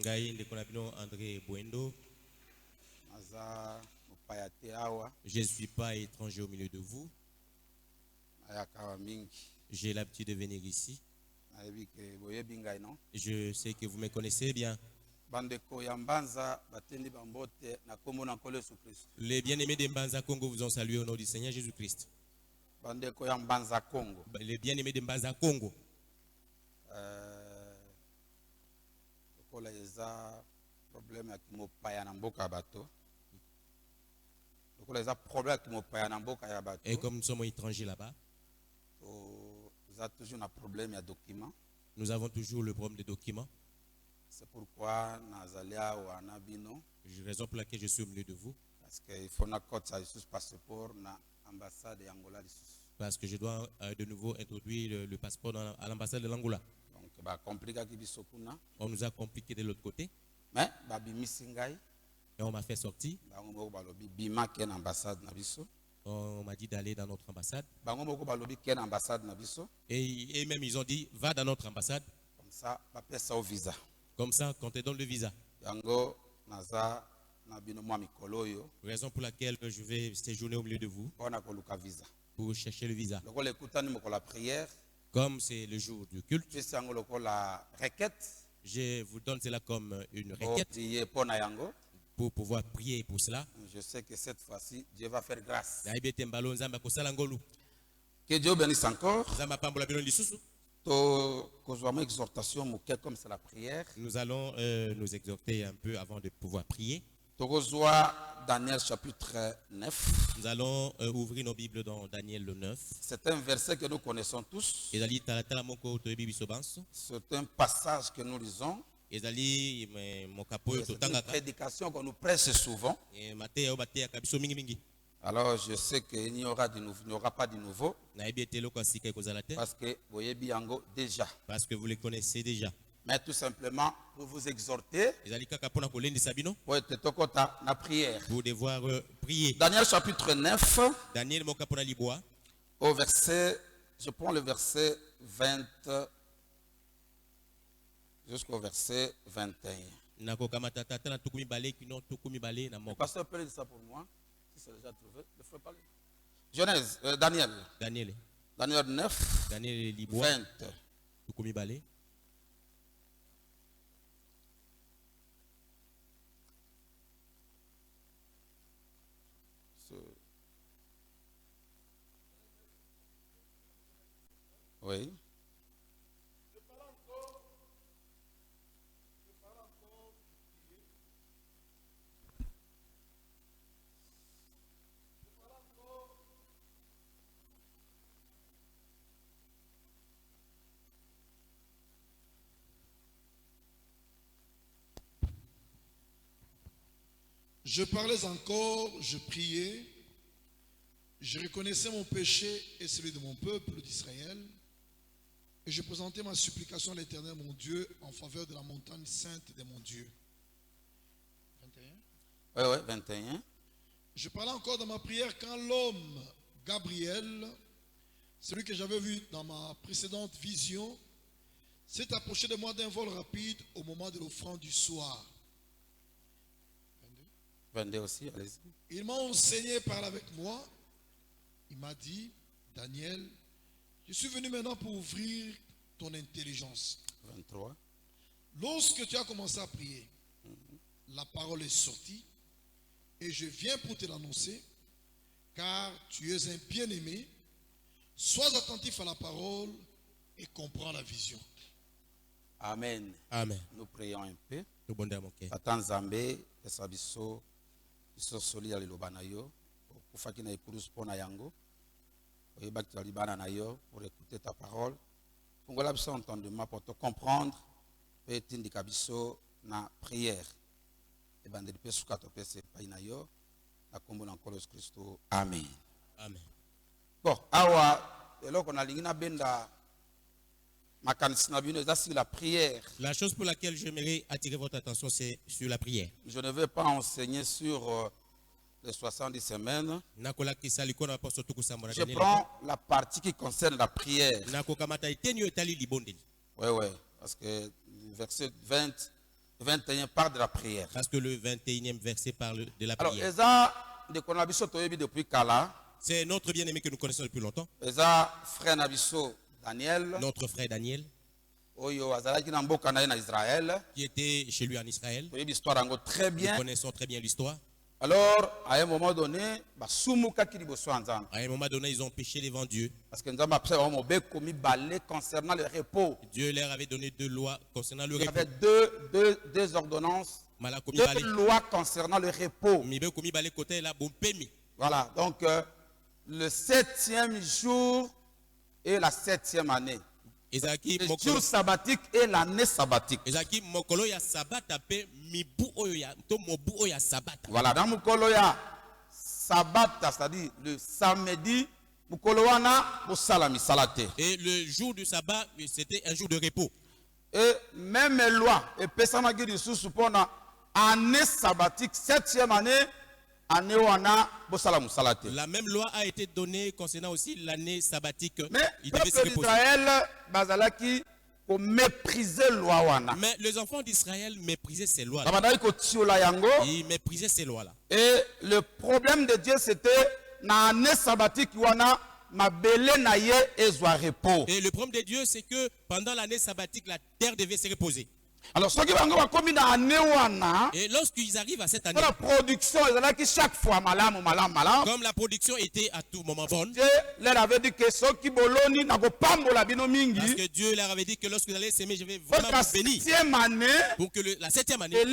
Ngai Ndekonabino André Buendo. Je ne suis pas étranger au milieu de vous. J'ai l'habitude de venir ici. Je sais que vous me connaissez bien. Les bien-aimés de Mbanza Congo vous ont salué au nom du Seigneur Jésus-Christ. Les bien-aimés de Mbanza Congo. Et comme nous sommes étrangers là-bas, nous avons toujours le problème des documents. C'est pourquoi Raison pour laquelle je suis au milieu de vous. Parce qu'il faut un passeport na ambassade d'Angola. Parce que je dois de nouveau introduire le passeport à l'ambassade de l'Angola. Donc, on nous a compliqué de l'autre côté. Mais, et on m'a fait sortir. On m'a dit d'aller dans notre ambassade. Et même ils ont dit, va dans notre ambassade. Comme ça, quand tu donnes le visa. Raison pour laquelle je vais séjourner au milieu de vous. Pour chercher le visa. Comme c'est le jour du culte, je vous donne cela comme une requête pour pouvoir prier pour cela. Je sais que cette fois-ci, Dieu va faire grâce. Que Dieu bénisse encore. Comme c'est la prière. Nous allons nous exhorter un peu avant de pouvoir prier. Daniel chapitre 9. Nous allons ouvrir nos Bibles dans Daniel le 9. C'est un verset que nous connaissons tous. C'est un passage que nous lisons. C'est une prédication qu'on nous prêche souvent. Alors je sais qu'il n'y aura pas de nouveau. Parce que déjà. Parce que vous les connaissez déjà. Mais tout simplement pour vous exhorter. Pour être na prière. Pour devoir prier. Daniel chapitre 9. Daniel au verset, je prends le verset 20 jusqu'au verset 21. Le pasteur peut dire ça pour moi. Si c'est déjà trouvé, ne faut pas. Genèse, Daniel. Daniel 9. Daniel 20. Oui. Je parlais encore, je priais, je reconnaissais mon péché et celui de mon peuple d'Israël, et je présentais ma supplication à l'Éternel, mon Dieu, en faveur de la montagne sainte de mon Dieu. 21. Oui, 21. Je parlais encore dans ma prière quand l'homme, Gabriel, celui que j'avais vu dans ma précédente vision, s'est approché de moi d'un vol rapide au moment de l'offrande du soir. 22 aussi, allez-y. Il m'a enseigné, parle avec moi. Il m'a dit, Daniel, je suis venu maintenant pour ouvrir ton intelligence. 23. Lorsque tu as commencé à prier, la parole est sortie et je viens pour te l'annoncer, car tu es un bien-aimé. Sois attentif à la parole et comprends la vision. Amen. Amen. Nous prions un peu. Attends Zambé, Esabiso, Soli à l'Ilobanayo, pour faire qu'il épouse pour Nayango, pour écouter ta parole. Pour entendement pour te comprendre, et t'indicabiso na prière. Et ben de pesukato pese painayo, na kombo na Kolos Christo. Amen. Amen. Bon, awa, et là qu'on a l'ingina benda. La prière. La chose pour laquelle j'aimerais attirer votre attention, c'est sur la prière. Je ne vais pas enseigner sur les 70 semaines. Je prends la partie qui concerne la prière. Oui, parce que verset 20 21 parle de la prière. Parce que le 21e verset parle de la Alors, prière. Eza de Konabiso Toyebi depuis Kala. C'est notre bien-aimé que nous connaissons depuis longtemps. Eza frère Nabiso Daniel. Notre frère Daniel. Oyo azalaki na mboka na ye na Israël. Qui était chez lui en Israël. Toyebi histoire yango très bien. Nous connaissons très bien l'histoire. Alors, à un moment donné, à un moment donné, ils ont péché devant Dieu. Parce que concernant le repos. Dieu leur avait donné 2 lois concernant le repos. Il y avait deux ordonnances, 2 lois concernant le repos. Voilà, donc le 7e jour et la 7e année. Le jour sabbatique et l'année sabbatique. Voilà, dans Mukolo ya sabbat, c'est-à-dire le samedi, Mukolo wana bosalami salate. Et le jour du sabbat, c'était un jour de repos. Et même les lois, et personne qui dit sous pona année sabbatique, 7e année, année wana bosalami salate. La même loi a été donnée concernant aussi l'année sabbatique. Mais le peuple d'Israël, bazalaki pour mépriser loi wana. Mais les enfants d'Israël méprisaient ces lois-là. Ils méprisaient ces lois-là. Et le problème de Dieu, c'était na année sabbatique wana mabele na ye ezwa repos. Et le problème de Dieu, c'est que pendant l'année sabbatique, la terre devait se reposer. Alors, ceux qui vont comme une année wana, et lorsqu'ils arrivent à cette année, la production, ils ont qui chaque fois malam. Comme la production était à tout moment bonne. Dieu leur avait dit que ceux qui boloni na go pambola bino mingi. Parce que Dieu leur avait dit que lorsque vous allez s'aimer, je vais vraiment vous bénir. Pour que la 7e année,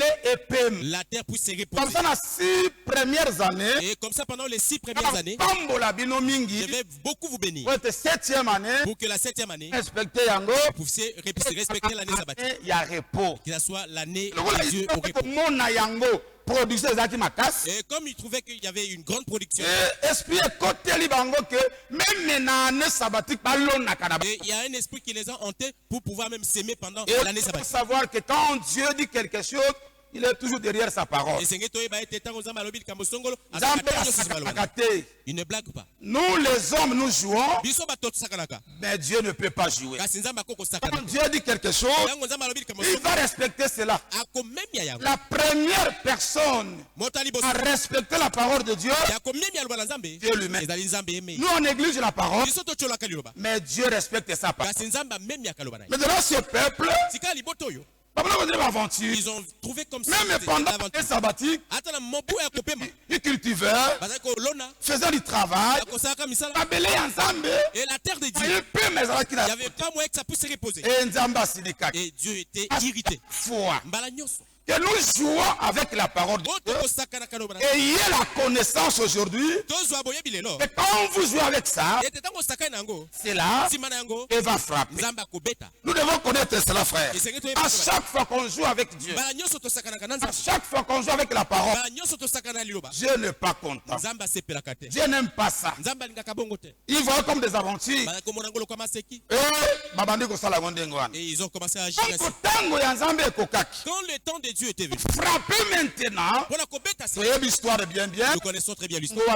la terre puisse se reposer. Comme ça, les 6 premières années. Et comme ça, pendant les 6 premières années, je vais beaucoup vous bénir. Pour que la 7e année, pour que la 7e année, vous puissiez respecter l'année sabbatique. Il y a repos. Que ce soit l'année de Dieu au repos. Et comme il trouvait qu'il y avait une grande production, et il y a un esprit qui les a hantés pour pouvoir même s'aimer pendant l'année sabbatique. Il faut savoir que quand Dieu dit quelque chose, il est toujours derrière sa parole. Il ne blague pas. Nous les hommes, nous jouons, mais Dieu ne peut pas jouer. Quand Dieu dit quelque chose, il va respecter cela. La première personne à respecter la parole de Dieu, Dieu lui-même. Nous on néglige la parole, mais Dieu respecte sa parole. Maintenant ce peuple, ils ont trouvé comme ça. Même pendant les sabbatiques, ils cultivaient, faisaient du travail, et la terre de Dieu, il n'y avait pas moyen que ça puisse se reposer. Et Dieu était irrité. Que nous jouons avec la parole de Dieu. Ayez la connaissance aujourd'hui. Et quand vous jouez avec ça, c'est là et va frapper. Nous devons connaître cela, frère. À chaque fois qu'on joue avec Dieu, à chaque fois qu'on joue avec la parole, Dieu n'est pas content. Dieu n'aime pas ça. Ils voient comme des aventures. Et ils ont commencé à agir ainsi. Quand le temps de Dieu était venu, frapper maintenant. Nous connaissons très bien l'histoire.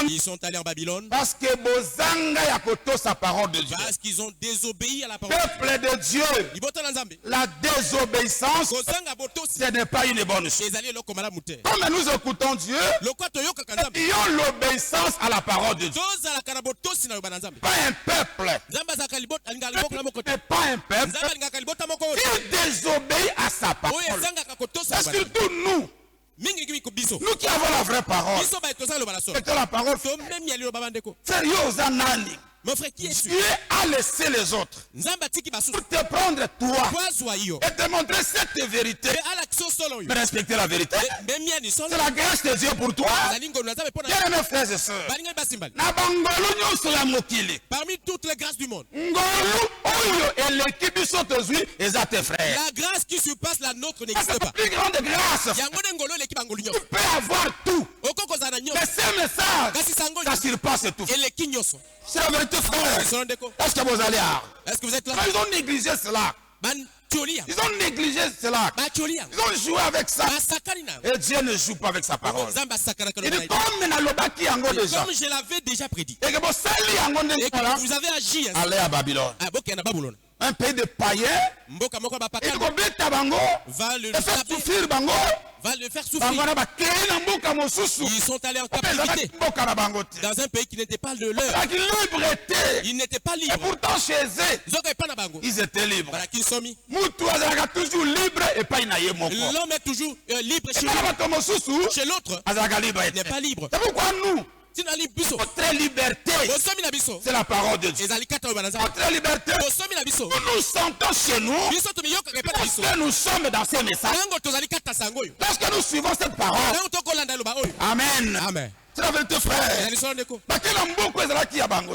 Ils sont allés en Babylone parce que sa parole de Dieu. Parce qu'ils ont désobéi à la parole peuple de Dieu. La désobéissance, ce n'est pas une bonne chose. Comme nous écoutons Dieu, ayons l'obéissance à la parole de Dieu. Pas un peuple. Mais pas un peuple qui désobéit à sa parole. C'est surtout nous. Nous qui avons la vraie parole. C'est la parole. Mon frère, qui est-tu? Dieu a laissé les autres pour te prendre toi et te montrer cette vérité. Mais respecter la vérité, c'est la grâce de Dieu pour toi. Bien mes frères et sœurs, parmi toutes les grâces du monde, la grâce qui surpasse la nôtre n'existe pas. Plus grande grâce. Tu peux avoir tout. Mais ce message, ça surpasse tout. C'est la vérité, frère. Est-ce que vous allez à? Est-ce que vous êtes là? Ils ont négligé cela. Ils ont négligé cela. Ils ont joué avec ça. Et Dieu ne joue pas avec sa parole. Il dit comme je l'avais déjà prédit. Et que vous avez agi. Allez à Babylone. un pays de païens, va le faire souffrir. Ils sont allés en captivité dans un pays qui n'était pas le leur. Ils n'étaient pas libres. Et pourtant chez eux, ils étaient libres. L'homme est toujours libre chez l'autre. Il n'est pas libre. C'est pourquoi nous, notre liberté, c'est la parole de Dieu. Notre liberté, nous sentons chez nous parce que nous sommes dans ces messages. Lorsque nous suivons cette parole, Amen. Amen. C'est la vérité, frère.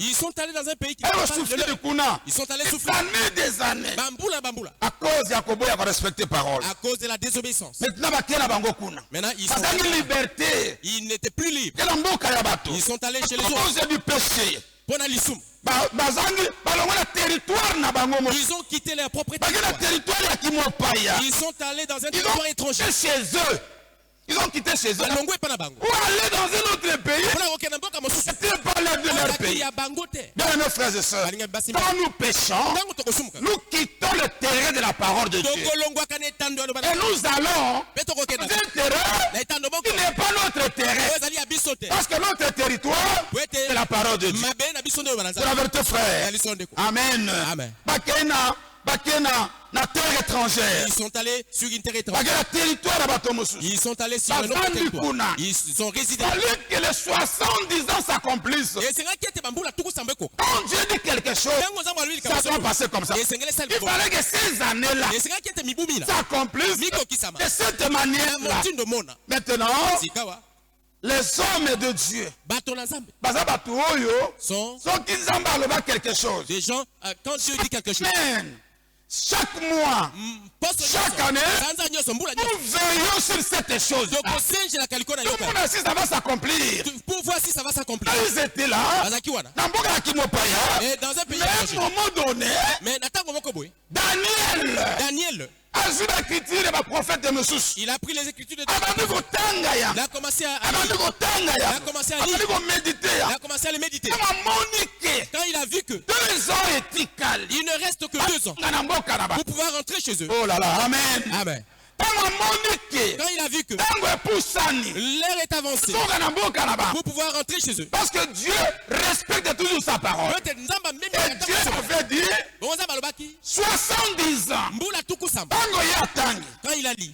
Ils sont allés dans un pays qui ils sont allés souffrir des années à cause de respecter parole. À cause de la désobéissance. Maintenant, ils sont allés, liberté. Ils n'étaient plus libres. Ils sont allés chez les autres. À cause du péché. Ils ont quitté leur propre territoire. Ils sont allés dans un territoire étranger. Chez eux. Ils ont quitté chez eux pour aller dans un autre pays. C'était pas de leur pays. Bien, mes frères et sœurs, quand nous péchons, nous quittons le terrain de la parole de Dieu. Et nous allons dans un terrain qui n'est pas notre terrain. Parce que notre territoire, c'est la parole de Dieu. C'est la vérité, frère. Amen. Na terre étrangère. Ils sont allés sur une terre étrangère. Ils sont allés sur un autre territoire. Ils ont résidé. Il fallait que les 70 ans s'accomplissent. Quand Dieu dit quelque chose, ça doit passer comme ça. Il fallait que ces années-là s'accomplissent de cette manière-là. Maintenant, les hommes de Dieu sont quelque chose. Des gens, quand Dieu dit quelque chose, chaque mois, chaque année, nous veillons sur cette chose. Si ça va s'accomplir. Pour voir si ça va s'accomplir. Ils étaient là. Et dans un pays à un moment donné, Daniel a vu l'écriture de ma prophète de Moussous. Il a pris les écritures de Dieu. Il a commencé à lire. Il a commencé à lire. Il a commencé à les méditer. Quand il a vu que 2 ans étiqual, il ne reste que 2 ans pour pouvoir rentrer chez eux. Oh là là, amen. Amen. Quand il a vu que l'heure est avancée pour pouvoir rentrer chez eux. Parce que Dieu respecte toujours sa parole. Et Dieu avait dit 70 ans. Quand il a dit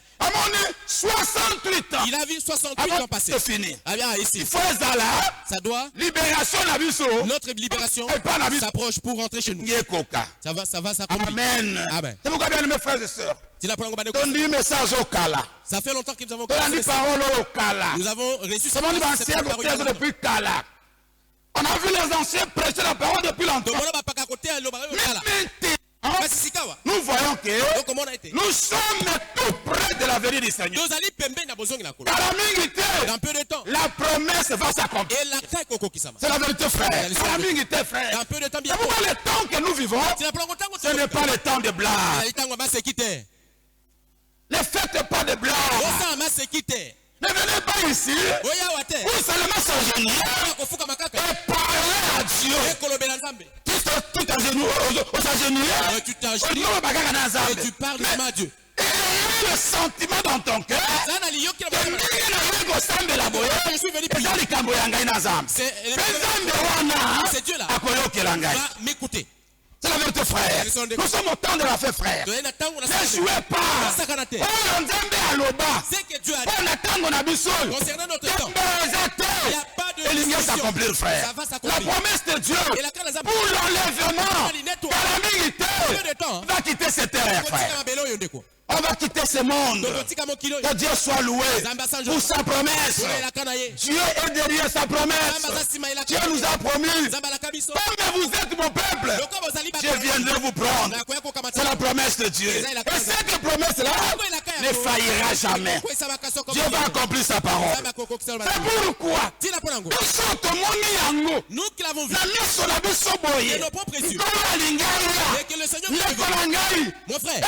68 ans. Il a vu 68 ans passer. C'est fini. Ah bien, ici. Ça doit. Libération notre libération s'approche pour rentrer chez nous. Ça va s'accomplir. Amen. Amen. C'est pourquoi bien mes frères et sœurs. Message au Kala. Ça fait longtemps que nous avons Nous avons reçu cette parole depuis Kala. On a vu les anciens prêcher la parole depuis longtemps. Nous voyons que nous sommes tout près de la venue du Seigneur. Dans peu de temps, la promesse va s'accomplir. C'est la vérité, frère. Dans peu de temps, c'est pourquoi le temps que nous vivons, ce n'est pas le temps de blague. Ne faites pas de blague. Ne venez pas ici pour seulement s'agenouiller et parler à Dieu. Tu t'agenouilles tu t'agenouilles et tu parles à Dieu. Et le sentiment dans ton cœur c'est Dieu là. Va m'écouter. C'est la vérité, frère. Nous sommes au temps de la fête, frère. Ne jouez pas. C'est que Dieu a dit. Concernant notre temps, il n'y a pas de discussion. Frère. La promesse de Dieu pour l'enlèvement va quitter cette terre, frère. On va quitter ce monde. Que Dieu soit loué pour sa promesse. Dieu est derrière sa promesse. Dieu nous a promis. Comme vous êtes mon peuple, je viendrai vous prendre. C'est la promesse de Dieu. Et cette promesse-là ne faillira jamais. Dieu va accomplir sa parole. C'est pourquoi nous qui l'avons vu, et nos propres yeux, et que le Seigneur mon frère,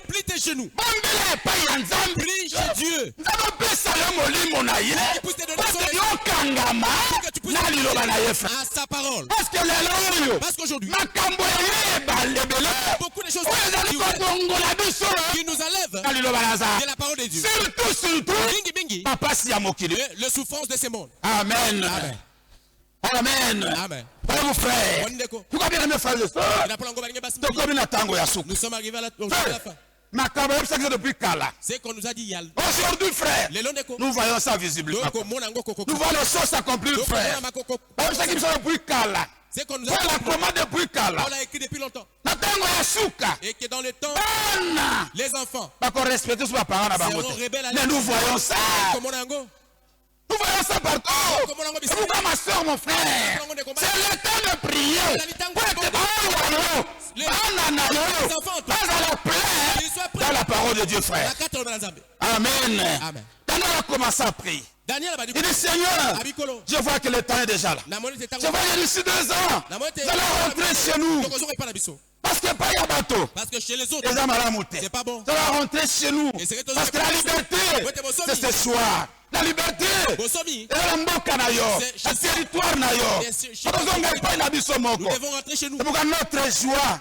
plie tes genoux, plie Dieu. Qui pousse te donner son esprit. À sa parole. Parce qu'aujourd'hui, beaucoup de choses qui nous enlèvent de la parole de Dieu. Bingi bingi. Le souffrance de ce monde. Amen. Amen. Amen. Amen. Frère, frère. Pourquoi bien mes frères et sœurs? Nous sommes arrivés à la fin. C'est qu'on nous a dit hier. Aujourd'hui, frère, nous voyons ça visiblement. Nous voyons les choses s'accomplir, frère. C'est qu'on nous a dit. On l'a écrit depuis longtemps. Et que dans le temps, les enfants seront rebelles. Mais nous voyons ça. Nous voyons ça partout. Et pourquoi ma soeur, mon frère? C'est le temps de prier. Pour être les enfants dans la parole de Dieu, frère. Amen. Daniel a commencé à prier. Il dit, Seigneur, je vois que le temps est déjà là. Je vois que d'ici 2 ans, vous allez rentrer chez nous. Parce que pas y a bateau. Parce que chez les autres, c'est pas bon. Ça va rentrer chez nous. Parce que la liberté, c'est ce soir. La liberté, c'est le territoire. Nous devons rentrer chez nous. C'est pourquoi notre joie,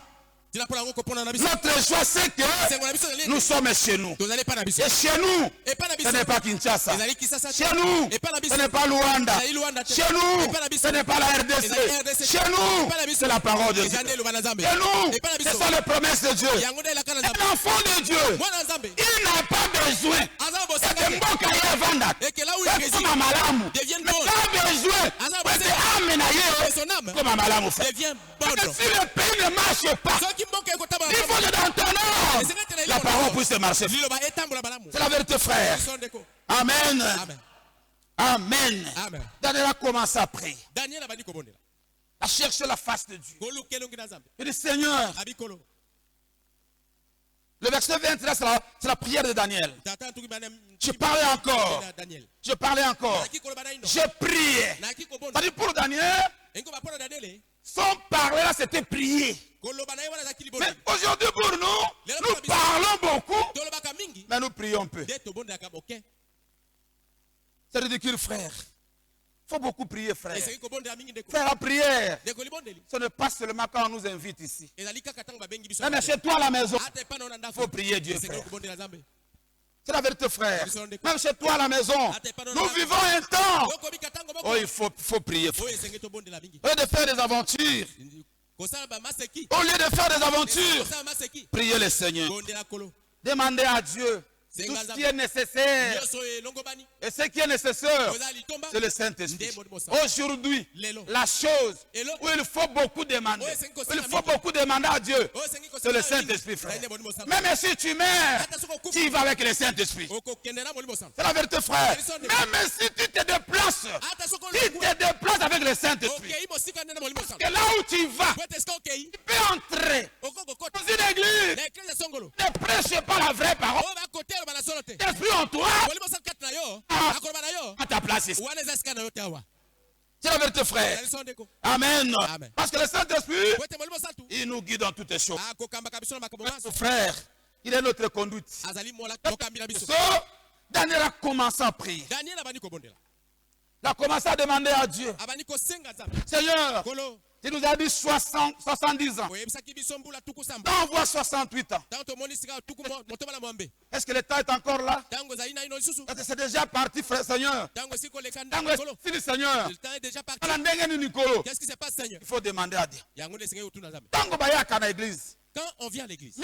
c'est que nous sommes chez nous. Et chez nous, ce n'est pas Kinshasa. Chez nous, ce n'est pas Luanda. Chez nous, ce n'est pas la RDC. Chez nous, c'est la parole de Dieu. Chez nous, ce sont les promesses de Dieu. Un enfant de Dieu, il n'a pas besoin et que là où il réside devienne bon. Son âme devient bonne. Si le pays ne marche pas, il faut que dans ton âme, la parole puisse marcher. C'est la vérité, frère. Amen. Amen. Daniel a commencé à prier. À chercher la face de Dieu. Il dit, Seigneur, le verset 23, c'est la prière de Daniel. Je parlais encore. Je priais. C'est-à-dire pour Daniel, son parler là, c'était prier. Mais aujourd'hui pour nous, nous parlons beaucoup, mais nous prions peu. C'est ridicule, frère. Il faut beaucoup prier, frère. Faire la prière, ce n'est pas seulement quand on nous invite ici. Même chez toi à la maison, il faut prier Dieu, frère. C'est la vérité, frère. Même chez toi à la maison, nous vivons un temps. Oh, il faut prier, frère. Au lieu de faire des aventures, priez le Seigneur. Demandez à Dieu tout ce qui est nécessaire. Et ce qui est nécessaire, c'est le Saint-Esprit. Aujourd'hui, la chose où il faut beaucoup demander, à Dieu, c'est le Saint-Esprit, frère. Même si tu meurs, tu y vas avec le Saint-Esprit. C'est la vérité, frère. Même si tu te déplaces, avec le Saint-Esprit. Parce que là où tu vas, tu peux entrer dans une église. Ne prêche pas la vraie parole. L'esprit en toi, à ta place ici. C'est la vérité, frère. Amen. Parce que le Saint-Esprit, il nous guide dans toutes les choses. Frère, il est notre conduite. Daniel a commencé à prier. Il a commencé à demander à Dieu. Seigneur, tu nous as dit 70 ans. On voit 68 ans. Est-ce que le temps est encore là? Est-ce que c'est déjà parti, frère Seigneur? Fini, Seigneur. Qu'est-ce qui se passe, Seigneur? Il faut demander à Dieu. Quand on vient à l'église,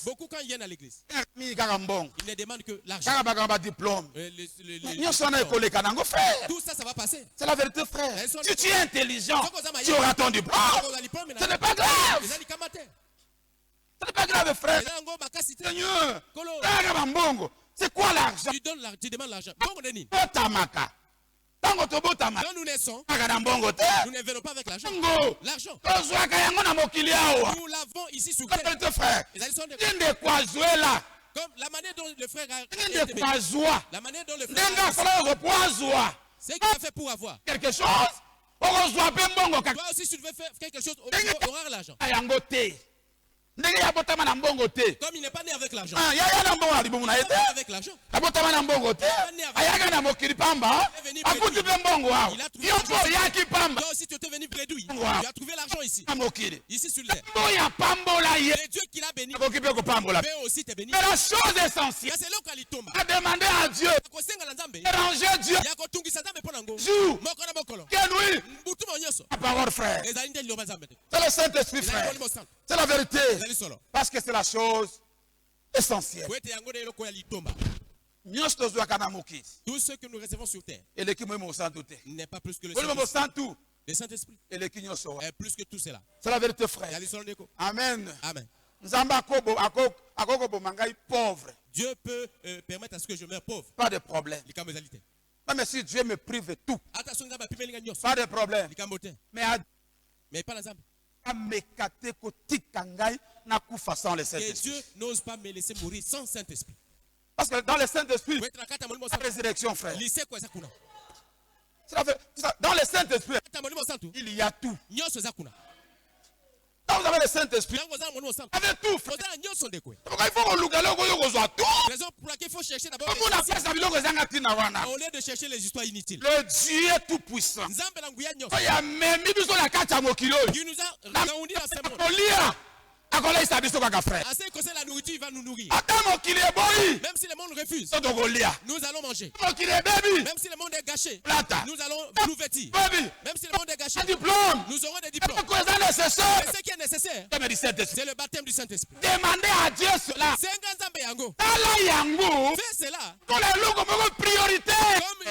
beaucoup quand ils viennent à l'église, ils ne demandent que l'argent. Tout ça, ça va passer. C'est la vérité, frère. Si tu es intelligent, tu auras ton diplôme. Ce n'est pas grave. Ce n'est pas grave, frère. Seigneur, c'est quoi l'argent? Tu demandes l'argent. Quand nous naissons, nous ne venons pas avec l'argent. L'argent, nous l'avons ici sur terre. Comme la manière dont le frère a été béni. La manière dont le frère a c'est qu'il a fait pour avoir quelque chose. Toi aussi, si tu veux faire quelque chose, tu auras l'argent. Comme il n'est pas né avec l'argent. Ah, Il n'est pas né avec l'argent. Toi aussi tu étais venu près de lui. Tu as trouvé l'argent ici. Ici sur terre. Le Dieu qui l'a béni peut aussi te bénir. Mais la chose essentielle, C'est là qu'il tombe. à demander à Dieu, déranger Dieu, jour, que lui, la parole, frère. C'est le Saint-Esprit, frère. C'est la vérité. Parce que c'est la chose essentielle. Tout ce que nous recevons sur terre n'est pas plus que le Saint-Esprit. Est plus que tout cela. C'est la vérité, frère. Amen. Amen. Dieu peut permettre à ce que je meure pauvre. Pas de problème. Même si Dieu me prive de tout, pas de problème. Mais pas l'ensemble. Que Dieu n'ose pas me laisser mourir sans Saint-Esprit. Parce que dans le Saint-Esprit, la résurrection, frère. Dans le Saint-Esprit, il y a tout. Quand vous avez le Saint-Esprit, avec tout, frère. Il faut raison pour laquelle il faut chercher d'abord au lieu de chercher les histoires inutiles. le Dieu tout-puissant. Qui nous a réunis dans ce monde. Assez que c'est la nourriture, il va nous nourrir. Même si le monde refuse, nous allons manger. Même si le monde est gâché, nous allons nous vêtir. Même si le monde est gâché, nous aurons des diplômes. Mais ce qui est nécessaire, c'est le baptême du Saint-Esprit. Demandez à Dieu cela. Fais cela Comme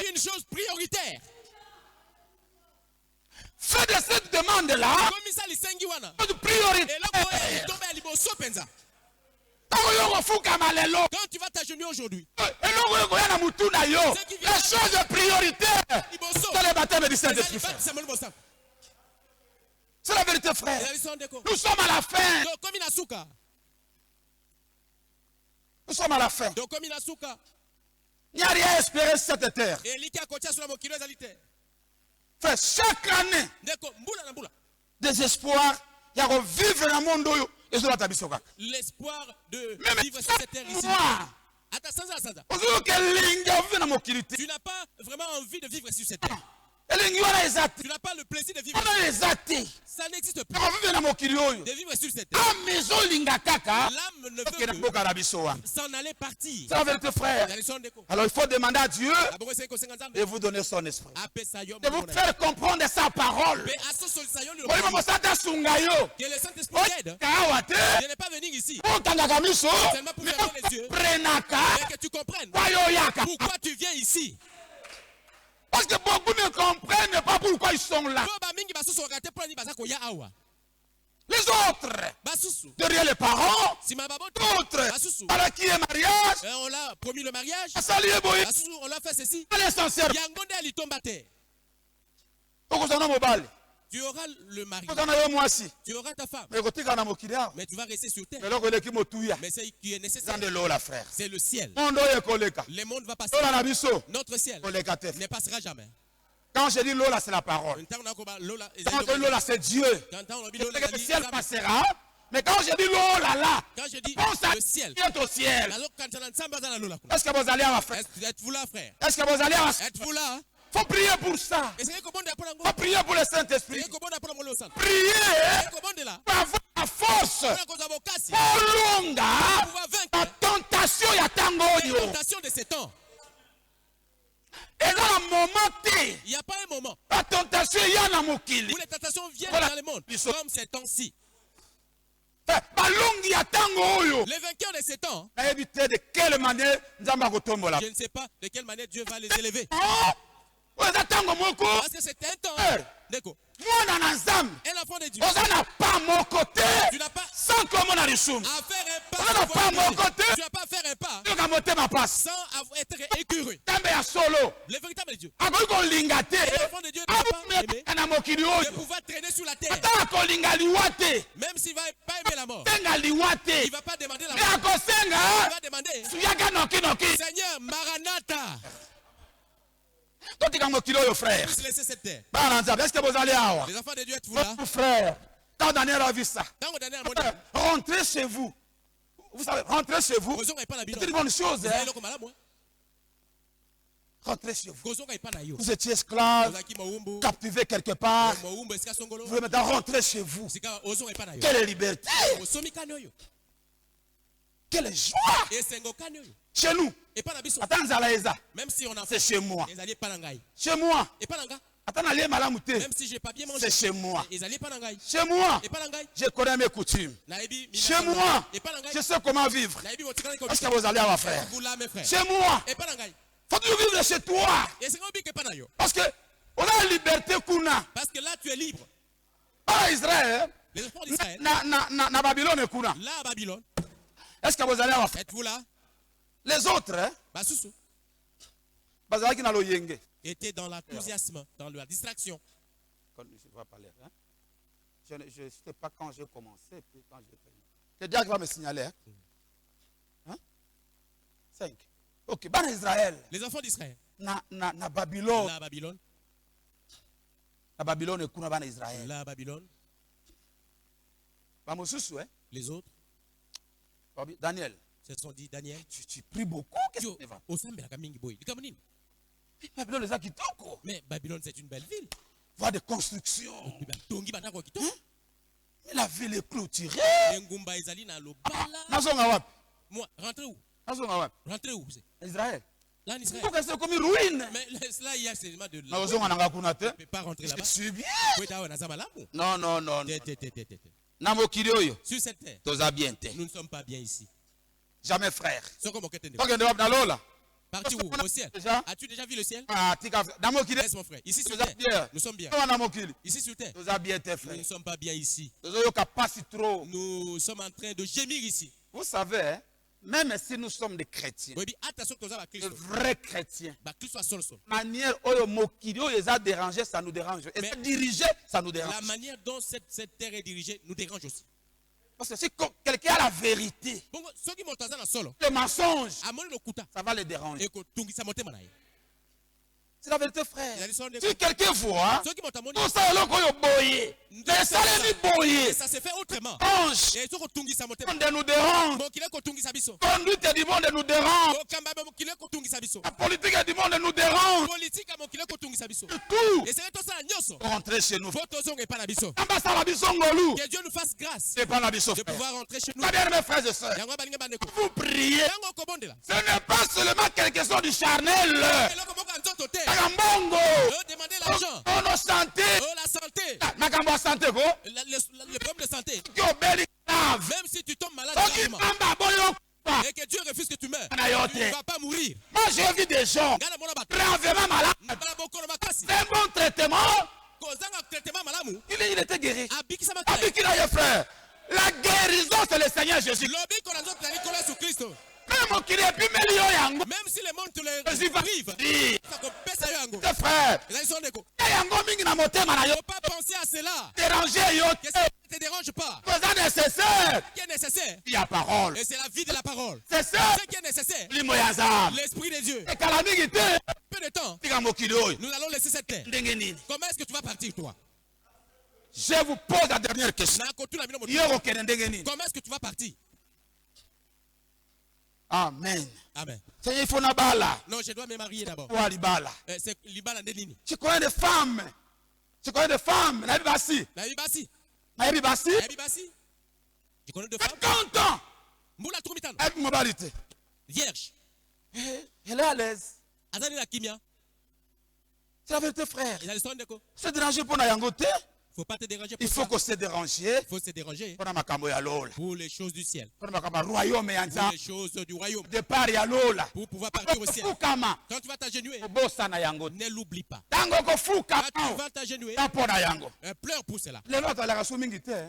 une chose prioritaire. Fais de cette demande-là une priorité. Quand tu vas t'agenouiller aujourd'hui, la chose prioritaire, c'est le baptême du Saint-Esprit. C'est la vérité, frère. Nous sommes à la fin. Nous sommes à la fin. Il n'y a rien à espérer sur cette terre. Frère, chaque année, désespoir, il y a vivre dans le monde. L'espoir de vivre sur cette terre ici. Tu n'as pas vraiment envie de vivre sur cette terre. Tu n'as pas le plaisir de vivre sur cette terre. Ça n'existe pas. De vivre sur cette terre. L'âme ne veut plus s'en aller partir. C'est la vérité, frère. Alors il faut demander à Dieu de vous donner son esprit. De vous faire comprendre sa parole. Que le Saint-Esprit t'aide. Je n'ai pas venir ici seulement pour fermer les yeux. Et que tu comprennes pourquoi tu viens ici. Parce que beaucoup ne comprennent pas pourquoi ils sont là. Les autres, derrière les parents, d'autres, par qui est mariage, on l'a promis le mariage, on l'a fait ceci. L'essentiel. Tu auras le mari, tu auras ta femme, mais tu vas rester sur terre. Mais ce qui est nécessaire, c'est le ciel. Le monde va passer. Notre ciel ne passera jamais. Quand je dis Lola, c'est la parole. Quand je dis Lola, c'est Dieu. Le ciel passera. Mais quand je dis Lola, là, quand je dis le ciel, au ciel. Est-ce que vous allez à frère? Êtes-vous là, frère? Est-ce que vous allez à Êtes-vous là? Faut prier pour ça. Faut prier pour le Saint-Esprit. Prier pour avoir la force. Pour longa. La tentation, il y a la tentation de ces temps. Et dans un moment, il n'y a pas un moment la tentation, il y a un moment où les tentations viennent dans le monde, comme ces temps-ci. Les vainqueurs de ces temps, de quelle manière je ne sais pas de quelle manière Dieu va les élever. Parce que c'est un temps. Un enfant de Dieu. Tu n'as pas sans comment on a les choses. À faire un pas. Tu n'as pas à faire un pas sans être écureuil. Le véritable Dieu. L'enfant de Dieu ne peut pas aimer de pouvoir traîner sur la terre. Même s'il ne va pas aimer la mort. Il ne va pas demander la mort. Il va demander Seigneur, Maranatha. Frère. Laissez cette terre. Est-ce que vous allez avoir? Les enfants de Dieu, êtes-vous là? Frère, Quand Daniel a vu ça, rentrez chez vous. Vous savez, rentrez chez vous. C'est une bonne chose. Hein? Rentrez chez vous. Vous étiez esclave, captivé quelque part. Vous voulez maintenant rentrer chez vous. Quelle liberté! Quelle joie! Chez nous. Même si on a c'est chez moi. Chez moi. Même si j'ai pas bien mangé. C'est chez moi. Chez moi. Je connais mes coutumes. Chez moi. Je sais comment vivre. Est-ce que vous allez avoir frère? Chez moi. Faut toujours vivre chez toi. Parce que on a la liberté qu'on a. Parce que là tu es libre. Pas Israël. Les enfants d'Israël. Na Babylone kuna. Là à Babylone. Est-ce que vous allez avoir frère? Êtes-vous là? Les autres, hein? Étaient dans l'enthousiasme, dans la distraction. Je ne vais pas parler. Hein? Je ne sais pas quand j'ai commencé, puis quand j'ai fini. C'est Dieu qui va me signaler. Hein? 5. Ok, ban Israël. Les enfants d'Israël. Na Babylone. La Babylone. La Babylone est ban Israël. La Babylone. Les autres. Daniel. Se sont dit Daniel. Tu pries beaucoup. Qu'est-ce que tu vas? Babylone est kitoko. Mais Babylone c'est une belle ville. Voir des constructions. Hein? Mais la ville est clôturée. Moi, rentrez où? Rentrez où? Israël. Là en Israël. C'est comme une ruine. Mais là il y a seulement de là. Tu ne peux pas rentrer là-bas. Je suis bien. Non. Sur cette terre. Nous ne sommes pas bien ici. Jamais frère. Parti où? Au ciel. As-tu déjà vu le ciel? Laisse mon frère. Ici sur terre. Nous sommes bien. Ici sur terre. Nous ne sommes pas bien ici. Nous sommes en train de gémir ici. Vous savez, hein? Même si nous sommes des chrétiens, de vrais chrétiens, manière où les a dérangés, ça nous dérange. Et ça dirigé, ça nous dérange. La manière dont cette terre est dirigée nous dérange aussi. Parce que si quelqu'un a la vérité, le mensonge, ça va le déranger. C'est la vérité, frère. Si quelqu'un voit, tout ça se fait autrement. De nous dérange. Conduite du monde nous dérange. La politique du monde nous dérange. Tout. Rentrer chez nous. Que Dieu nous fasse grâce de pouvoir rentrer chez nous. Mes frères et sœurs, vous priez. Ce n'est pas seulement quelque chose du charnel. Demandez l'argent. La santé. La santé. Le problème de santé. Même si tu tombes malade, et que Dieu refuse que tu meurs, tu ne vas pas mourir. Moi j'ai vu des gens gravement malades. C'est un bon traitement. Il était guéri. Frère. La guérison c'est le Seigneur Jésus. Même si le monde te le prive, tes frères, il ne faut pas penser à cela. Que ça ne te dérange pas. Ce qui est nécessaire, il y a parole. Et c'est la vie de la parole. C'est ça. Ce qui est nécessaire, l'esprit de Dieu. Peu de temps, nous allons laisser cette terre. Comment est-ce que tu vas partir, toi? Je vous pose la dernière question. Comment est-ce que tu vas partir? Amen. Amen. Il faut na bala. Non, je dois me marier d'abord. C'est libala ndenini. Tu connais des femmes. Na bibasi. Tu connais des femmes. 50 ans. Moula Trumitano. Avec moralité. Vierge. Elle est à l'aise. Azali la kimia. C'est la vérité, frère. C'est déranger pour na yangote. Faut pas te déranger. Il faut qu'on se déranger. Faut se déranger. Pour les choses du ciel. Pour les choses du royaume. Pour pouvoir partir au ciel. Quand tu vas t'agenouiller, ne l'oublie pas. Quand tu vas t'agenouiller, pleure pour cela.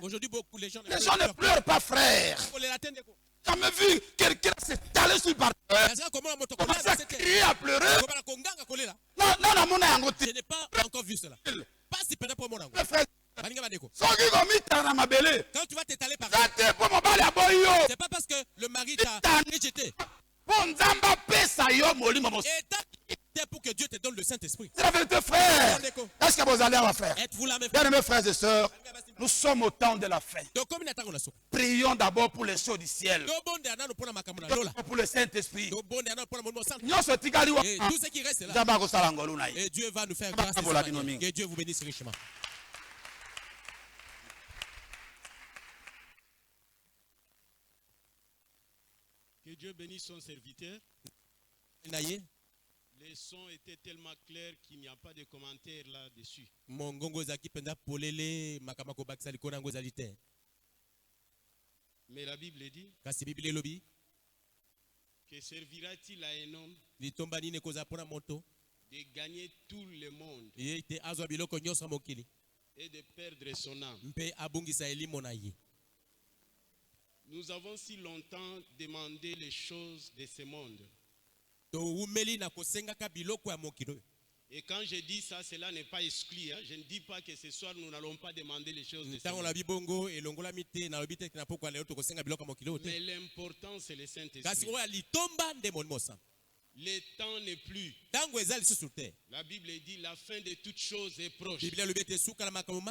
Aujourd'hui, beaucoup les gens ne pleurent pas, frère. J'ai jamais vu quelqu'un s'étaler sur le parterre. Commence à crier, à pleurer. Je n'ai pas encore vu cela. Pas si peut-être pour mon amour. Quand tu vas t'étaler par là, c'est pas parce que le mari t'a rejeté. optez pour que Dieu te donne le Saint-Esprit. C'est la vérité, frère. Est-ce que vous allez avoir faire? Êtes-vous là, mes Bien frères? aimés frères et sœurs, nous sommes au temps de la fin. Prions d'abord pour les choses du ciel. Pour le Saint-Esprit. Et tout ce qui reste là. Et Dieu va nous faire grâce. Que Dieu vous bénisse richement. Que Dieu bénisse son serviteur. Les sons étaient tellement clairs qu'il n'y a pas de commentaires là-dessus. Mais la Bible dit que servira-t-il à un homme de gagner tout le monde et de perdre son âme? Nous avons si longtemps demandé les choses de ce monde. Et quand je dis ça, cela n'est pas exclu. Je ne dis pas que ce soir nous n'allons pas demander les choses de ce monde. Mais l'important, c'est le Saint-Esprit. Le temps n'est plus. La Bible dit la fin de toutes choses est proche.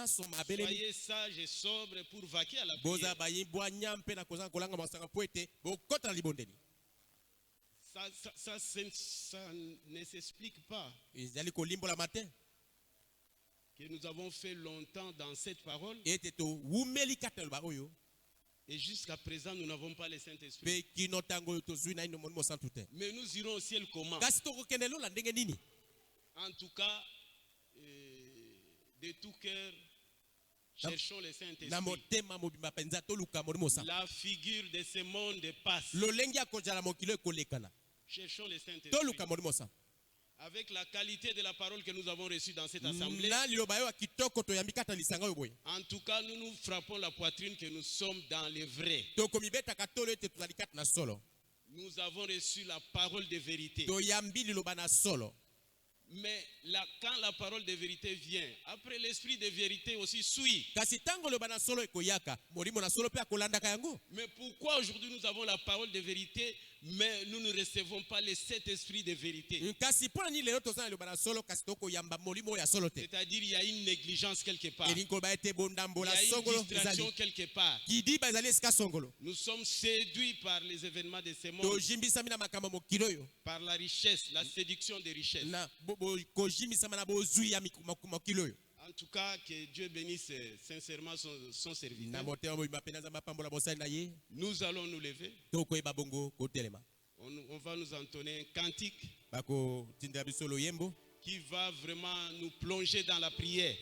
Soyez sages et sobres pour vaquer à la prière. Ça ne s'explique pas. Que nous avons fait longtemps dans cette parole. Et jusqu'à présent, nous n'avons pas le Saint-Esprit. Mais nous irons au ciel comment? En tout cas, de tout cœur, cherchons le Saint-Esprit. La figure de ce monde passe. Cherchons le Saint-Esprit. Avec la qualité de la parole que nous avons reçue dans cette assemblée, en tout cas, nous nous frappons la poitrine que nous sommes dans le vrai. Nous avons reçu la parole de vérité. Mais quand la parole de vérité vient, après l'esprit de vérité aussi suit. Mais pourquoi aujourd'hui nous avons la parole de vérité, mais nous ne recevons pas cet esprit de vérité? C'est-à-dire il y a une négligence quelque part. Il y a une distraction quelque part. Nous sommes séduits par les événements de ce monde. Par la richesse, la séduction des richesses. En tout cas, que Dieu bénisse sincèrement son serviteur. Nous allons nous lever. On va nous entonner un cantique qui va vraiment nous plonger dans la prière.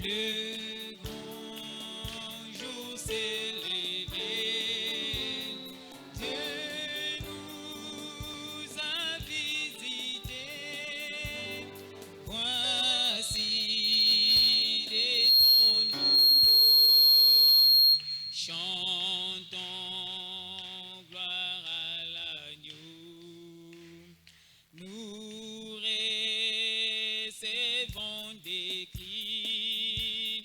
Le grand jour s'est levé, Dieu nous a visités. Voici les temps nouveaux, chantons gloire à l'agneau. Nous recevons des cris.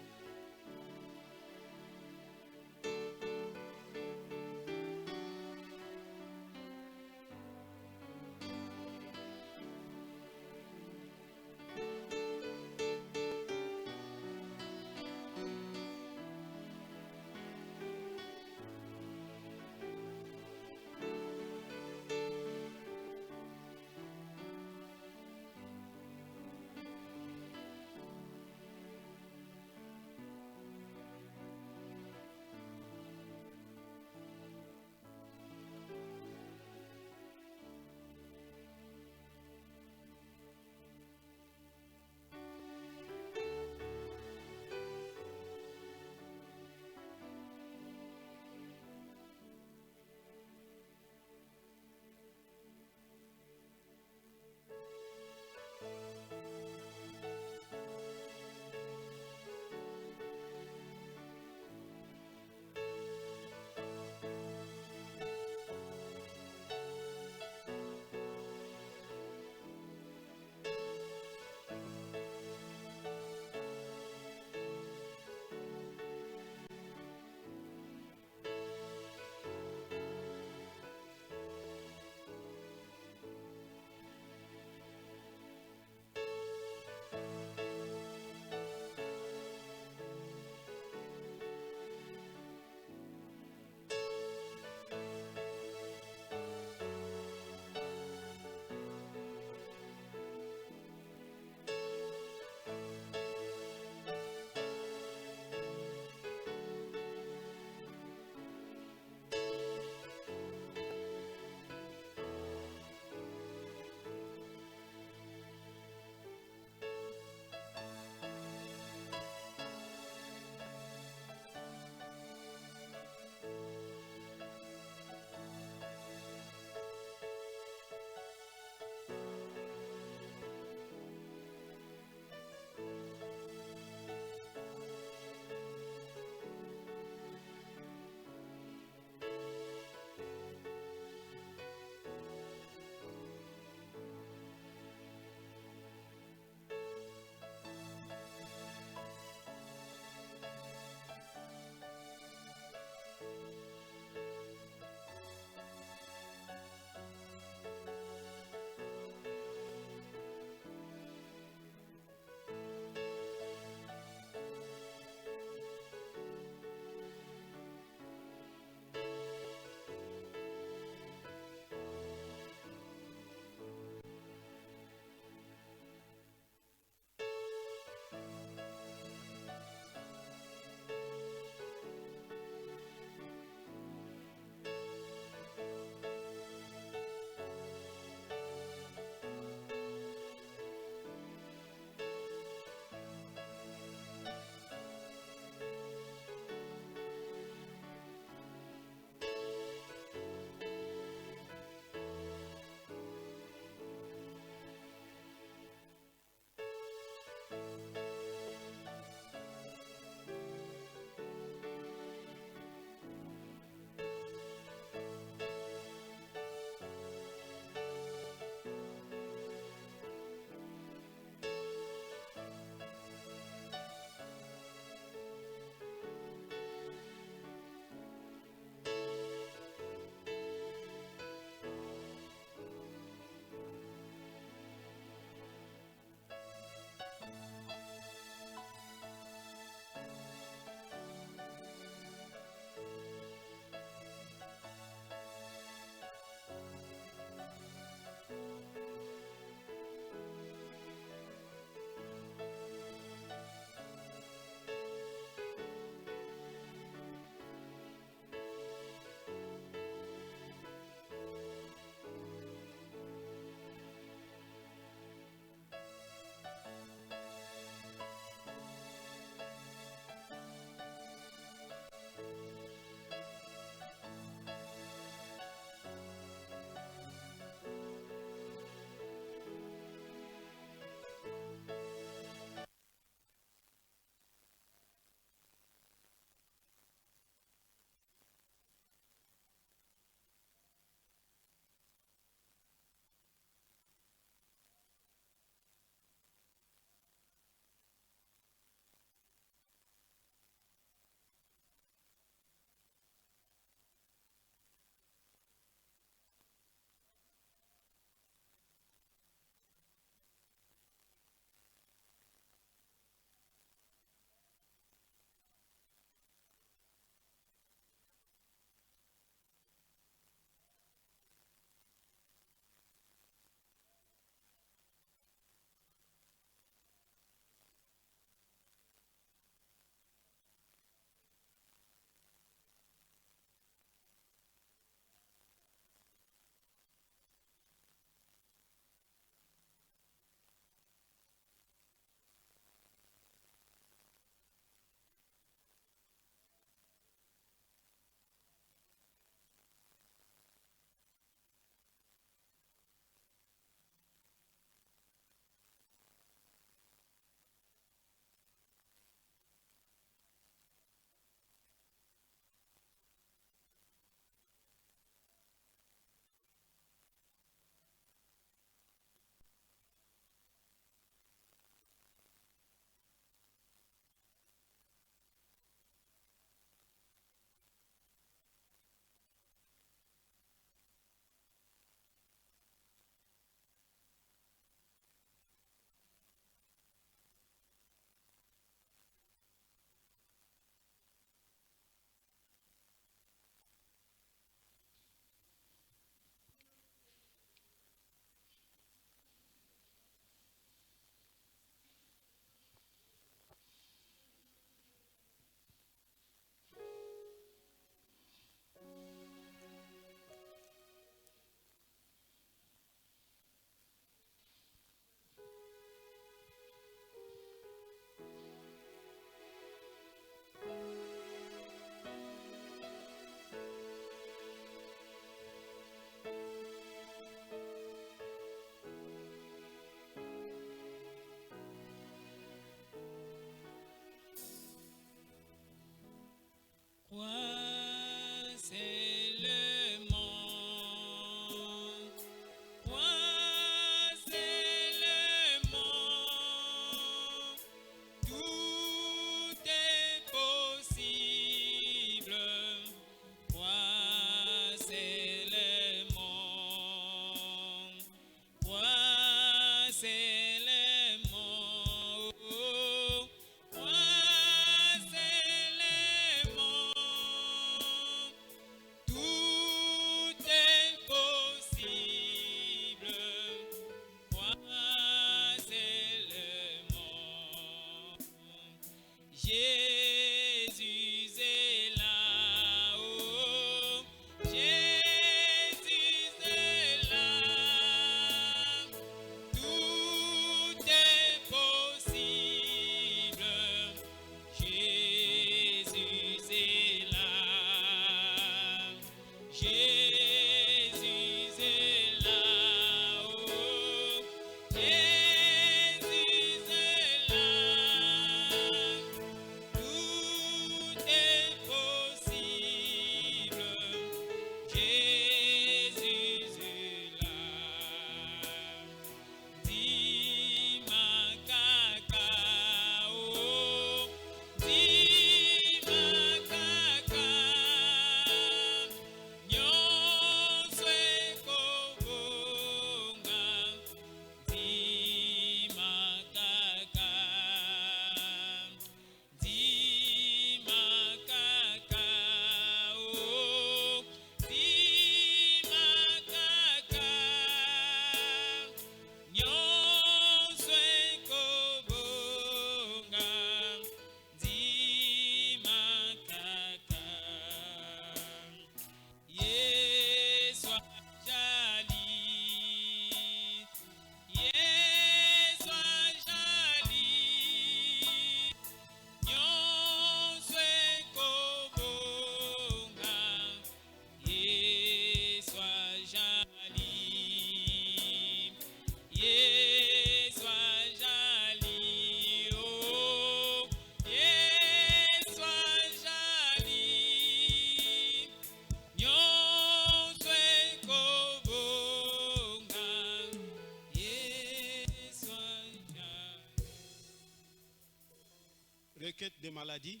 maladies.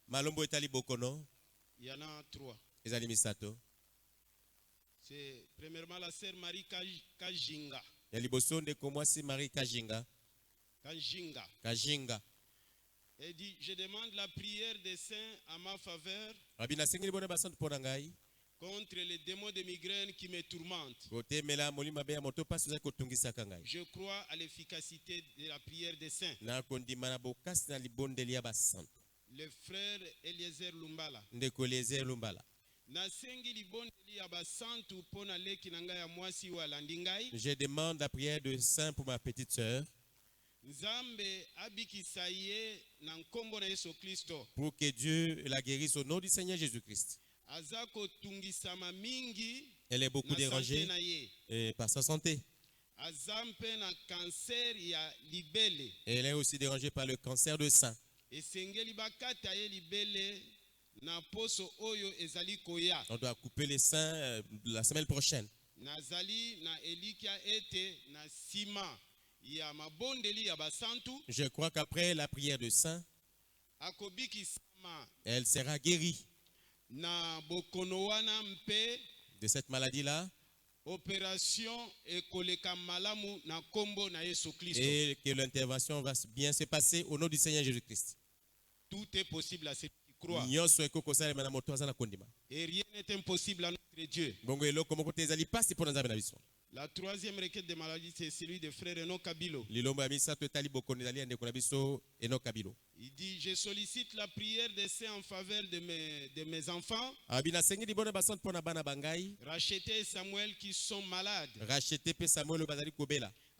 Malombo etali bokono. Il y en a 3. Ezali misato. C'est premièrement la sœur Marie Kajinga. Yali bosonde komwasi Marie Kajinga. Kajinga. Elle dit, je demande la prière des saints à ma faveur Rabina sengeli bona basante pona ngai. contre les démons de migraine qui me tourmentent. Kotemela molima be ya moto paso za kotungisaka ngai. Je crois à l'efficacité de la prière des saints. Na kondima na bokasi na libondeli ya basante. Le frère Eliezer Lumbala. Ndeko Eliezer Lumbala. Nasengi libondeli ya basantu pona leki na ngai ya mwasi wa landingai. Je demande la prière de saint pour ma petite sœur. Nzambe abikisa ye na nkombo na Yesu Kristo. Pour que Dieu la guérisse au nom du Seigneur Jésus-Christ. Azako tungisama mingi. Elle est beaucoup dérangée par sa santé. Azampe na cancer ya libele. Elle est aussi dérangée par le cancer de sein. Esengeli bakata ye libele na poso oyo ezali koya. On doit couper les seins la semaine prochaine. Nazali na elikia ete na sima ya mabondeli ya basantu. Je crois qu'après la prière de saint, akobikisama elle sera guérie na bokono wana mpe de cette maladie-là. Opération ekoleka malamu na kombo na Yesu Kristo. Et que l'intervention va bien se passer au nom du Seigneur Jésus-Christ. Tout est possible à ceux qui croient. Et rien n'est impossible à notre Dieu. La troisième requête de maladie, c'est celui de frère Enoch Kabilo. Il dit, je sollicite la prière des saints en faveur de mes enfants. Racheter Samuel qui sont malades.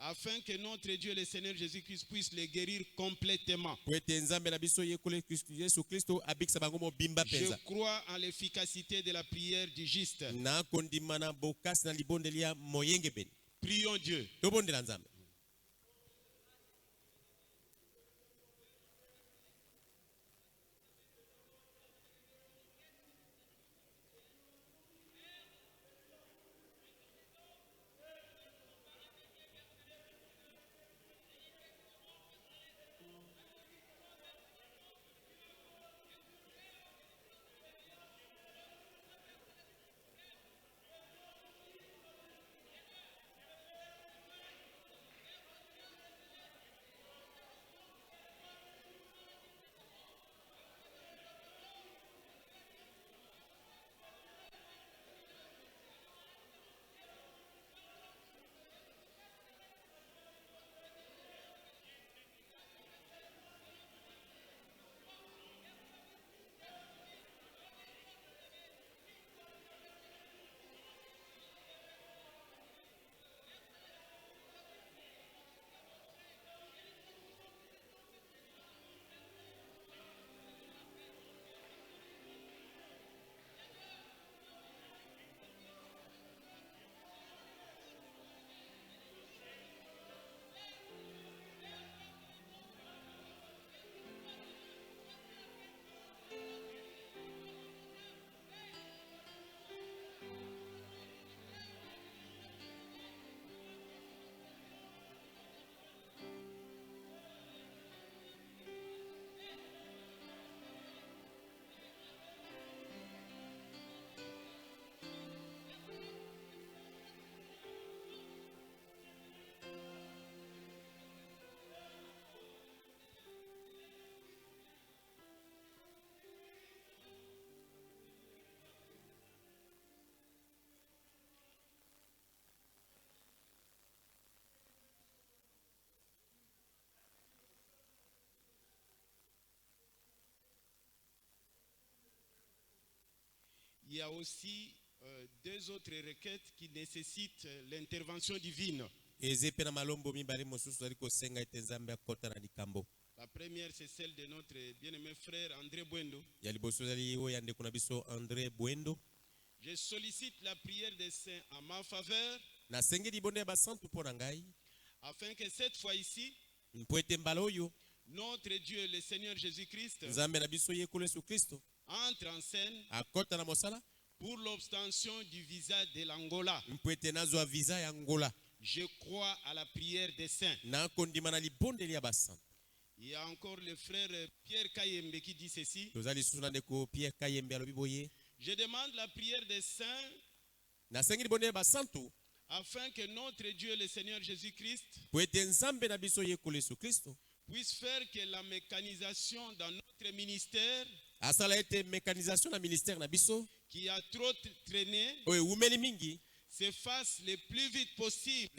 Afin que notre Dieu, le Seigneur Jésus-Christ, puisse les guérir complètement. Je crois en l'efficacité de la prière du juste. Prions Dieu. Il y a aussi deux autres requêtes qui nécessitent l'intervention divine. La première, c'est celle de notre bien-aimé frère André Buendo. Je sollicite la prière des saints en ma faveur, afin que cette fois ici, notre Dieu, le Seigneur Jésus-Christ, entre en scène pour l'obtention du visa de l'Angola. Je crois à la prière des saints. Il y a encore le frère Pierre Kayembe qui dit ceci. Je demande la prière des saints afin que notre Dieu, le Seigneur Jésus-Christ, puisse faire que la mécanisation dans notre ministère qui a trop traîné se fasse le plus vite possible.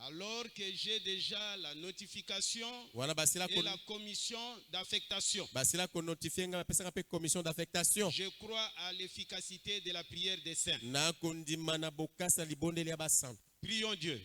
Alors que j'ai déjà la notification et la commission d'affectation. Je crois à l'efficacité de la prière des saints. Prions Dieu.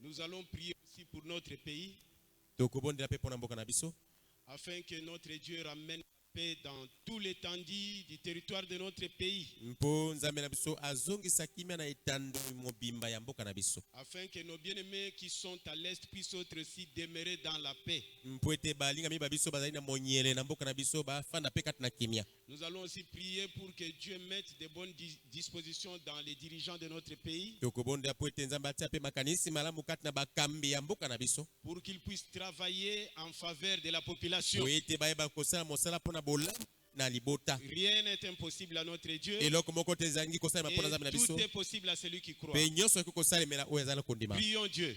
Nous allons prier aussi pour notre pays, afin que notre Dieu ramène la paix dans tout l'étendue du territoire de notre pays. Afin que nos bien-aimés qui sont à l'est puissent aussi demeurer dans la paix. Nous allons aussi prier pour que Dieu mette de bonnes dispositions dans les dirigeants de notre pays, pour qu'ils puissent travailler en faveur de la population. Rien n'est impossible à notre Dieu, et tout est possible à celui qui croit. Prions Dieu.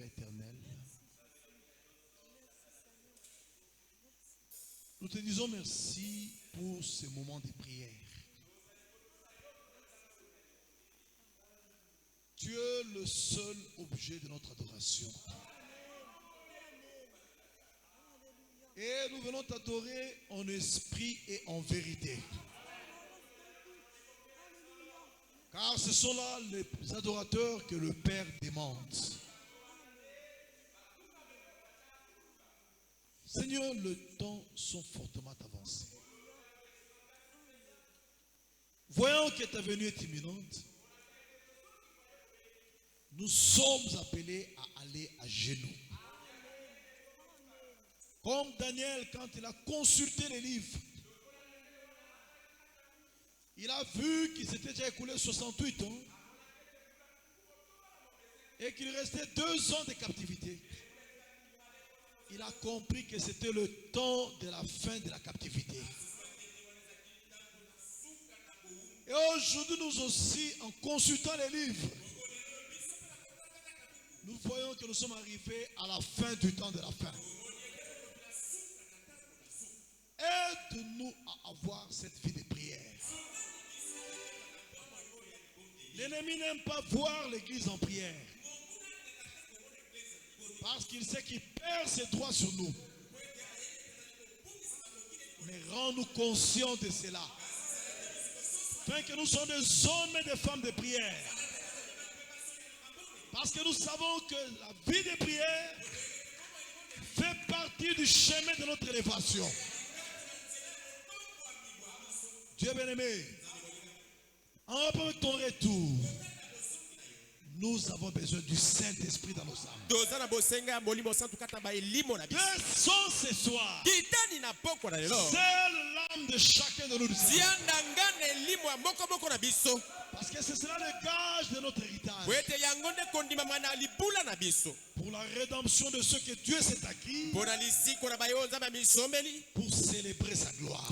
éternel, nous te disons merci pour ce moment de prière. Tu es le seul objet de notre adoration. Et nous venons t'adorer en esprit et en vérité. Car ce sont là les adorateurs que le Père demande. Seigneur, le temps sont fortement avancés. Voyant que ta venue est imminente, nous sommes appelés à aller à genoux. Comme Daniel, quand il a consulté les livres, il a vu qu'il s'était déjà écoulé 68 ans et qu'il restait 2 ans de captivité. Il a compris que c'était le temps de la fin de la captivité. Et aujourd'hui, nous aussi, en consultant les livres, nous voyons que nous sommes arrivés à la fin du temps de la fin. Aide-nous à avoir cette vie de prière. L'ennemi n'aime pas voir l'église en prière. Parce qu'il sait qu'il perd ses droits sur nous. Mais rends-nous conscients de cela. Afin que nous soyons des hommes et des femmes de prière. Parce que nous savons que la vie de prière fait partie du chemin de notre élévation. Dieu bien-aimé, en rapport avec ton retour, nous avons besoin du Saint-Esprit dans nos âmes. Descends ce soir. C'est l'âme de chacun de nous. Parce que ce sera le gage de notre héritage. Pour la rédemption de ceux que Dieu s'est acquis. Pour célébrer sa gloire.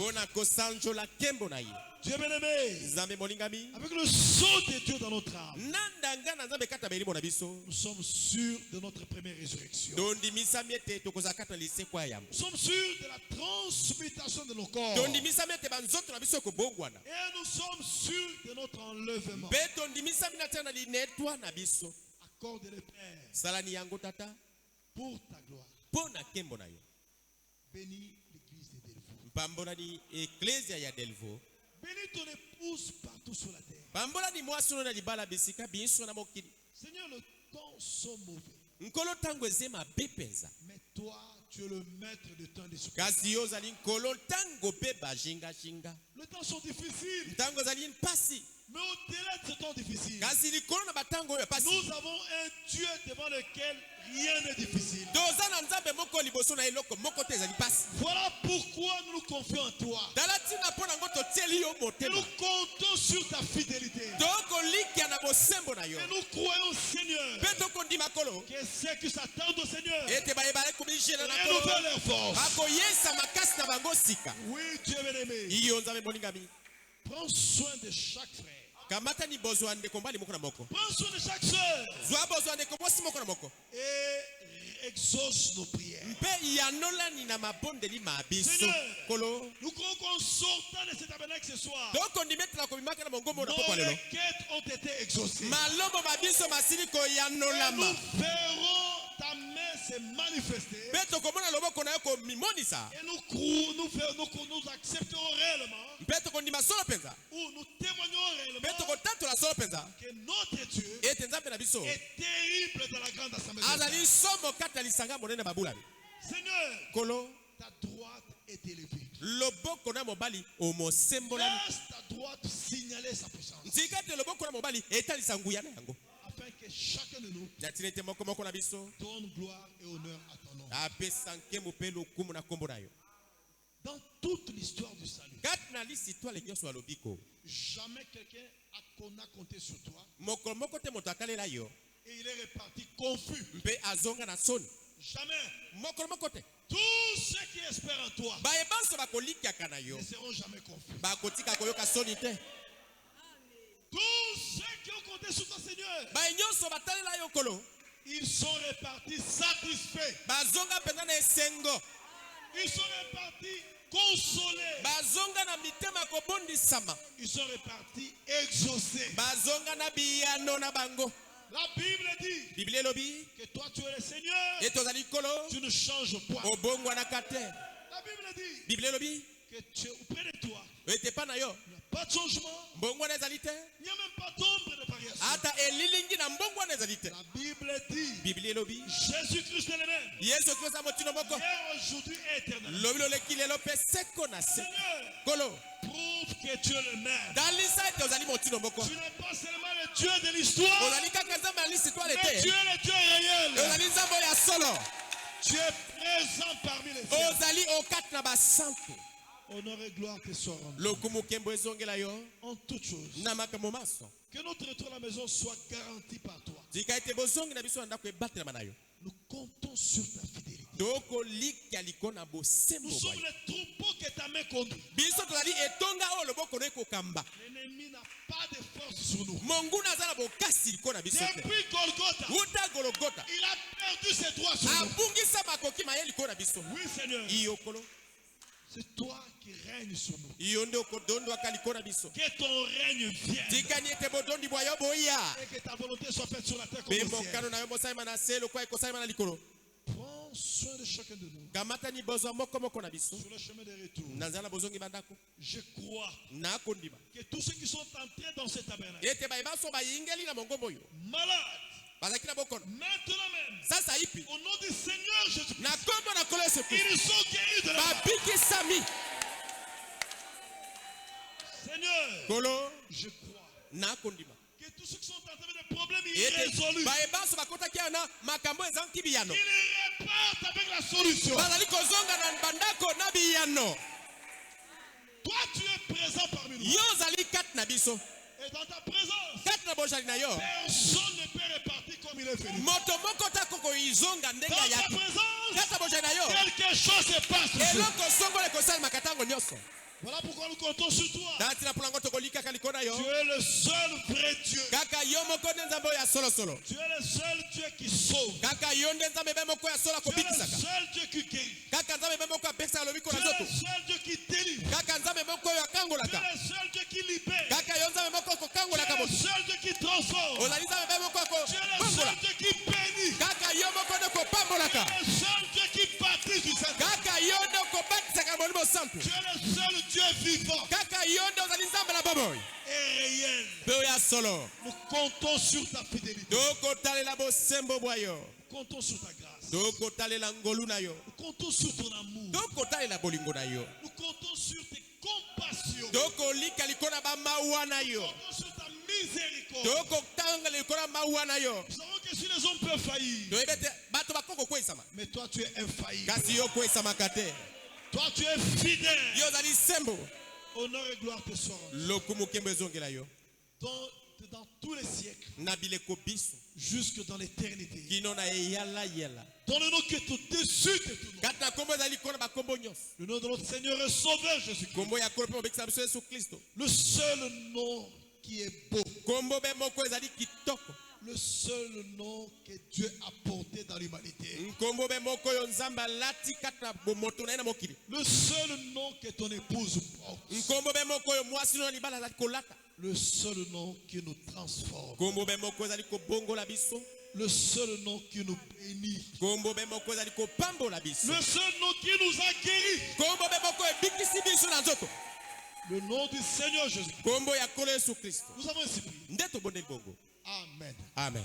Dieu bien-aimé, avec le sceau de Dieu dans notre âme, nous sommes sûrs de notre première résurrection. Nous sommes sûrs de la transmutation de nos corps. Et nous sommes sûrs de notre enlèvement. Accorde-le, Père, pour ta gloire. Bénis l'église de Delvaux. Bénis ton épouse partout sur la terre. Seigneur, le temps sont mauvais. Mais toi, tu es le maître du temps des souffrances. Le temps sont difficiles. Mais au-delà de ce temps difficile, nous avons un Dieu devant lequel rien n'est difficile. Voilà pourquoi nous nous confions en toi. Et nous comptons sur ta fidélité. Et nous croyons, Seigneur, que ceux qui s'attendent au Seigneur renouvellent leur force. Oui, Dieu bien-aimé. Prends soin de chaque frère. Prends soin de chaque soeur. Et exauce nos prières. Seigneur, nous croyons qu'en sortant de cet tabernacle ce soir, nos requêtes ont été exaucées. Et nous verrons ta main se manifester. Et nous accepterons réellement. Ou nous témoignons réellement que notre Dieu est terrible dans la grande assemblée. Seigneur, ta droite est élevée. Laisse ta droite signaler sa puissance. Afin que chacun de nous donne gloire et honneur à ton nom. Dans toute l'histoire du salut, jamais quelqu'un a compté sur toi et il est reparti confus. Jamais. Tous ceux qui espèrent en toi ne seront jamais confus. Tous ceux qui ont compté sur toi, Seigneur, Ils sont repartis satisfaits. bazonga penza na esengo, Ils sont repartis consolés. bazonga na mitema kobondisama, Ils sont repartis exaucés. bazonga na biyano na bango. La Bible dit Biblia elobi que toi tu es le Seigneur. ye tozali kolo Tu ne changes point. obongwanaka te. La Bible dit Biblia elobi que tu es auprès de toi. ete pa na yo Il n'y a pas de changement. mbongwana ezali te, Il n'y a même pas d'ombre de variation. ata elilingi na mbongwana ezali te. La Bible dit Biblia elobi Jésus-Christ est le même. yesu kristo motino moko Hier, aujourd'hui et éternellement. lobi loleki lelo mpe seko na se. Seigneur, Kolo prouve que tu es le même. dalisa ete ozali motino moko, Tu n'es pas seulement le Dieu de l'histoire, ozali kaka nzambe ya lisitwale mais tu te, es le Dieu réel. ozali nzambe oyo ya solo, Tu es présent parmi les siens. ozali okati na basantu. Honneur et gloire te soient rendus lokumu nkembo ezongela yo en toutes choses. na makambo maso. Que notre retour à la maison soit garanti par toi. tika ete bozongi na biso na ndako ebatelama na yo, Nous comptons sur ta fidélité. tokolika liko na bosembo Nous bwa sommes yo. les troupeaux que ta main conduit. biso tozali etonga oyo loboko no ekokamba. L'ennemi n'a pas de force sur nous. monguna aza na bokasi liko na biso te. Depuis Golgotha, wuta gologota il a perdu ses droits sur nous. abungisa makoki maye liko na biso. Oui, Seigneur, iyo kolo c'est toi qui règnes sur nous. iyo nde okodondwaka liko na biso. Que ton règne vienne tikani ete bodondi bwa yo boya, et que ta volonté soit faite sur la terre comme mpe au ciel. mokano na yo mosalema na se lokwa ekosalema na likolo. Prends soin de chacun de nous kamatani bozwa moko na biso sur le chemin de retour. na nzela bozongi bandako Je crois nakondima que tous ceux qui sont entrés dans ce tabernacle, ete baye baso bayingeli na mongombo oyo malades, bazalaki na bokono maintenant même, sasa ipi au nom du Seigneur Jésus-Christ, na kombo na kolo yesu kristo ils sont guéris de la mort. babikisami. Seigneur, kolo je crois nakondima que tous ceux qui sont entrés dans des problèmes ete irrésolus, baye baso bakotaki awa na makambo ezangi biyano, ils repartent avec la solution. bazali kozonga na bandako na biyano. Toi, tu es présent parmi nous. yo ozali kati na biso, Et dans ta présence, kati na bozali na yo personne ne peut repartir comme il est venu. moto moko ta kokoizonga ndenge Dans ta ayaki. présence, kati na bozali na yo quelque chose se passe. eloko songolo ekosalemaka ntango nyonso. Voilà pourquoi nous comptons sur toi. ntina mpona ngo tokolikaka liko na yo Tu es le seul vrai Dieu. kaka yo moko nde nzambe oyo ya solosolo, Tu es le seul Dieu qui sauve. kaka yo nde nzambe be moko ya solo Tu es le akobikisaka, seul Dieu qui guérit. kaka nzambe be moko apekisaka lobiko Tu na es le nzoto, seul Dieu qui délivre. kaka nzambe moko oyo Tu es akangolaka, le seul Dieu qui libère. kaka yo nzambe moko Tu okokangolaka es le moto, seul Dieu qui transforme. ozali nzambe be moko Tu es le akobongola, seul Dieu qui bénit. kaka yo moko nde Tu okopambolaka, es le seul Dieu qui baptise du Saint-Esprit. kaka yo nde okobatisaka molimo santu, Tu es le seul Dieu vivant kaka yo nde ozali nzambe na bomoi et réel. mpe oyo ya solo. Nous comptons sur ta fidélité. tokotalela bosembo bwa yo, Nous comptons sur ta grâce. tokotalela ngolu na yo, Nous comptons sur ton amour. tokotalela bolingo na yo, Nous comptons sur tes compassions. tokolika liko na bamawa na yo, Nous comptons sur ta miséricorde. tokotanga liko na mawa na yo. Nous savons que si les hommes peuvent faillir, toyebi ete bato bakoko kwesama mais toi tu es infaillible. kasi yo kwesamaka te, Toi tu es fidèle. yo ozali sembo. Honneur et gloire te soient rendus. lokumu nkembo ezongela yo Dans tous les siècles, na bileko biso jusque dans l'éternité. kino na eyalayela, Dans le nom qui est au-dessus de tout nom. kati na nkombo ezali kona bakombo nyonso, Le nom de notre Seigneur et Sauveur Jésus-Christ. nkombo ya kolo mpe mobekisa biso yesu kristo, Le seul nom qui est beau. nkombo be moko ezali kitoko, Le seul nom que Dieu a porté dans l'humanité. nkombo be moko oyo nzambe alati kati na bomoto na ye na mokili, Le seul nom que ton épouse porte. nkombo be moko oyo mwasi no na libala azali kolata, Le seul nom qui nous transforme. nkombo be moko ezali kobongola biso, Le seul nom qui nous bénit. nkombo be moko ezali kopambola biso, Le seul nom qui nous a guéris. nkombo be moko ebikisi biso na nzoto, Le nom du Seigneur Jésus. nkombo ya kolo yesu kristo Nous avons ainsi prié. nde tobondeli bongo. Amen. Amen.